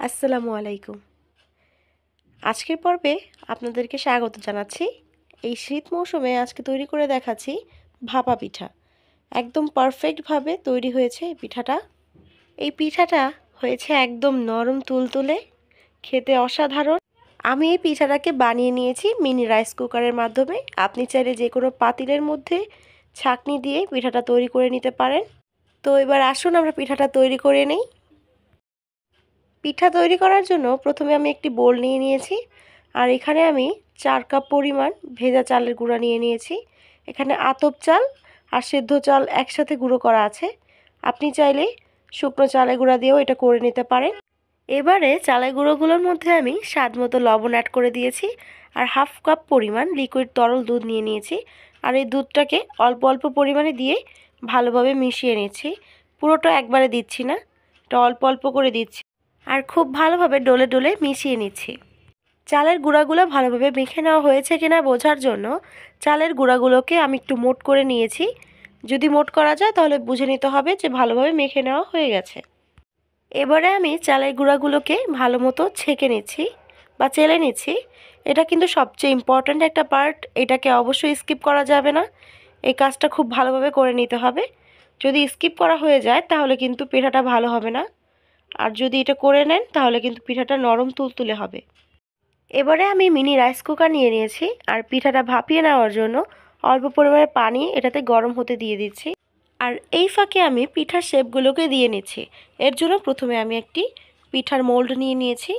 আসসালামু আলাইকুম। আজকের পর্বে আপনাদেরকে স্বাগত জানাচ্ছি। এই শীত মৌসুমে আজকে তৈরি করে দেখাচ্ছি ভাপা পিঠা। একদম পারফেক্টভাবে তৈরি হয়েছে এই পিঠাটা। এই পিঠাটা হয়েছে একদম নরম তুলতুলে, খেতে অসাধারণ। আমি এই পিঠাটাকে বানিয়ে নিয়েছি মিনি রাইস কুকারের মাধ্যমে। আপনি চাইলে যে কোনো পাতিলের মধ্যে ছাঁকনি দিয়ে পিঠাটা তৈরি করে নিতে পারেন। তো এবার আসুন আমরা পিঠাটা তৈরি করে নিই। পিঠা তৈরি করার জন্য প্রথমে আমি একটি বোল নিয়ে নিয়েছি, আর এখানে আমি 4 কাপ পরিমাণ ভেজা চালের গুঁড়া নিয়ে নিয়েছি। এখানে আতপ চাল আর সেদ্ধ চাল একসাথে গুঁড়ো করা আছে। আপনি চাইলে শুকনো চালের গুঁড়া দিয়েও এটা করে নিতে পারেন। এবারে চালের গুঁড়োগুলোর মধ্যে আমি স্বাদ মতো লবণ অ্যাড করে দিয়েছি, আর হাফ কাপ পরিমাণ লিকুইড তরল দুধ নিয়ে নিয়েছি। আর এই দুধটাকে অল্প অল্প পরিমাণে দিয়ে ভালোভাবে মিশিয়ে নিচ্ছি। পুরোটা একবারে দিচ্ছি না, এটা অল্প অল্প করে দিচ্ছি, আর খুব ভালোভাবে ডলে ডলে মিশিয়ে নিচ্ছি। চালের গুঁড়াগুলো ভালোভাবে মেখে নেওয়া হয়েছে কিনা বোঝার জন্য চালের গুঁড়াগুলোকে আমি একটু মোট করে নিয়েছি। যদি মোট করা যায় তাহলে বুঝে নিতে হবে যে ভালোভাবে মেখে নেওয়া হয়ে গেছে। এবারে আমি চালের গুঁড়াগুলোকে ভালো মতো ছেঁকে নিচ্ছি বা চেলে নিচ্ছি। এটা কিন্তু সবচেয়ে ইম্পর্ট্যান্ট একটা পার্ট, এটাকে অবশ্যই স্কিপ করা যাবে না। এই কাজটা খুব ভালোভাবে করে নিতে হবে। যদি স্কিপ করা হয়ে যায় তাহলে কিন্তু পিঠাটা ভালো হবে না, আর যদি এটা করে নেন তাহলে কিন্তু পিঠাটা নরম তুলতুলে হবে। এবারে আমি মিনি রাইস কুকার নিয়ে নিয়েছি, আর পিঠাটা ভাপিয়ে নেওয়ার জন্য অল্প পরিমাণে পানি এটাতে গরম হতে দিয়ে দিচ্ছি। আর এই ফাঁকে আমি পিঠার শেপগুলোকে দিয়ে নিচ্ছি। এর জন্য প্রথমে আমি একটি পিঠার মোল্ড নিয়ে নিয়েছি।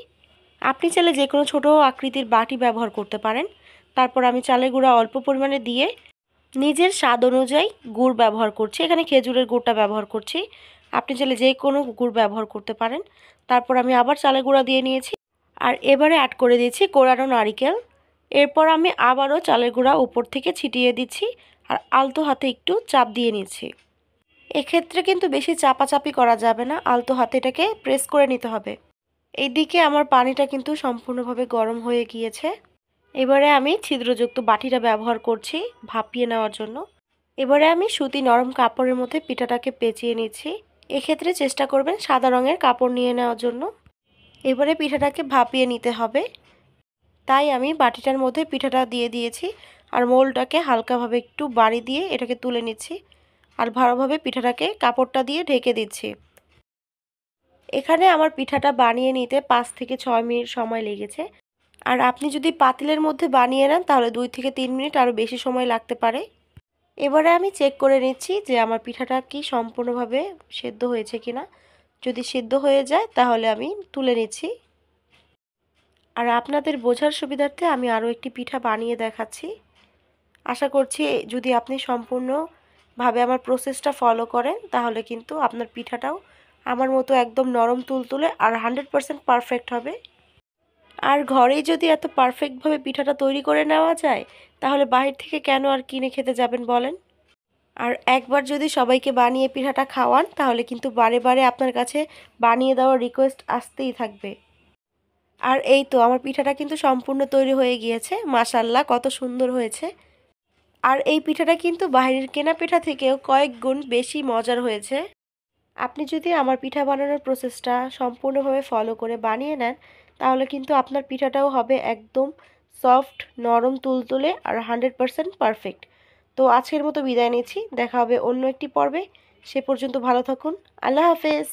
আপনি চাইলে যে কোনো ছোটো আকৃতির বাটি ব্যবহার করতে পারেন। তারপর আমি চালের গুঁড়া অল্প পরিমাণে দিয়ে নিজের স্বাদ অনুযায়ী গুড় ব্যবহার করছি। এখানে খেজুরের গুড়টা ব্যবহার করছি, আপনি চাইলে যে কোনো গুড় ব্যবহার করতে পারেন। তারপর আমি আবার চালের গুঁড়া দিয়ে নিয়েছি, আর এবারে অ্যাড করে দিচ্ছি কোরানো নারিকেল। এরপর আমি আবারও চালের গুঁড়া উপর থেকে ছিটিয়ে দিচ্ছি, আর আলতো হাতে একটু চাপ দিয়ে নিচ্ছি। এক্ষেত্রে কিন্তু বেশি চাপাচাপি করা যাবে না, আলতো হাতে এটাকে প্রেস করে নিতে হবে। এইদিকে আমার পানিটা কিন্তু সম্পূর্ণভাবে গরম হয়ে গিয়েছে। এবারে আমি ছিদ্রযুক্ত বাটিটা ব্যবহার করছি ভাপিয়ে নেওয়ার জন্য। এবারে আমি সুতি নরম কাপড়ের মধ্যে পিঠাটাকে পেঁচিয়ে নিচ্ছি। এক্ষেত্রে চেষ্টা করবেন সাদা রঙের কাপড় নিয়ে নেওয়ার জন্য। এবারে পিঠাটাকে ভাপিয়ে নিতে হবে, তাই আমি বাটিটার মধ্যে পিঠাটা দিয়ে দিয়েছি, আর মোলটাকে হালকাভাবে একটু বাড়ি দিয়ে এটাকে তুলে নিচ্ছি, আর ভালোভাবে পিঠাটাকে কাপড়টা দিয়ে ঢেকে দিচ্ছি। এখানে আমার পিঠাটা বানিয়ে নিতে 5 থেকে 6 মিনিট সময় লেগেছে। আর আপনি যদি পাতিলের মধ্যে বানিয়ে নেন তাহলে 2 থেকে 3 মিনিট আরও বেশি সময় লাগতে পারে। এবারে আমি চেক করে নিচ্ছি যে আমার পিঠাটা কি সম্পূর্ণভাবে সেদ্ধ হয়েছে কিনা। যদি সেদ্ধ হয়ে যায় তাহলে আমি তুলে নিচ্ছি। আর আপনাদের বোঝার সুবিধার্থে আমি আরও একটি পিঠা বানিয়ে দেখাচ্ছি। আশা করছি যদি আপনি সম্পূর্ণভাবে আমার প্রসেসটা ফলো করেন তাহলে কিন্তু আপনার পিঠাটাও আমার মতো একদম নরম তুলতুলে আর 100% পারফেক্ট হবে। আর ঘরেই যদি এত পারফেক্টভাবে পিঠাটা তৈরি করে নেওয়া যায় তাহলে বাহির থেকে কেন আর কিনে খেতে যাবেন বলেন। আর একবার যদি সবাইকে বানিয়ে পিঠাটা খাওয়ান তাহলে কিন্তু বারে বারে আপনার কাছে বানিয়ে দেওয়ার রিকোয়েস্ট আসতেই থাকবে। আর এই তো আমার পিঠাটা কিন্তু সম্পূর্ণ তৈরি হয়ে গিয়েছে, মাশাআল্লাহ কত সুন্দর হয়েছে। আর এই পিঠাটা কিন্তু বাইরের কেনা পিঠা থেকেও কয়েক গুণ বেশি মজার হয়েছে। আপনি যদি আমার পিঠা বানানোর প্রসেসটা সম্পূর্ণভাবে ফলো করে বানিয়ে নেন তাহলে কিন্তু আপনার পিঠাটাও হবে একদম সফট, নরম তুলতুলে আর 100% পারফেক্ট। তো আজকের মতো বিদায় নিচ্ছি, দেখা হবে অন্য একটি পর্বে। সে পর্যন্ত ভালো থাকুন। আল্লাহ হাফেজ।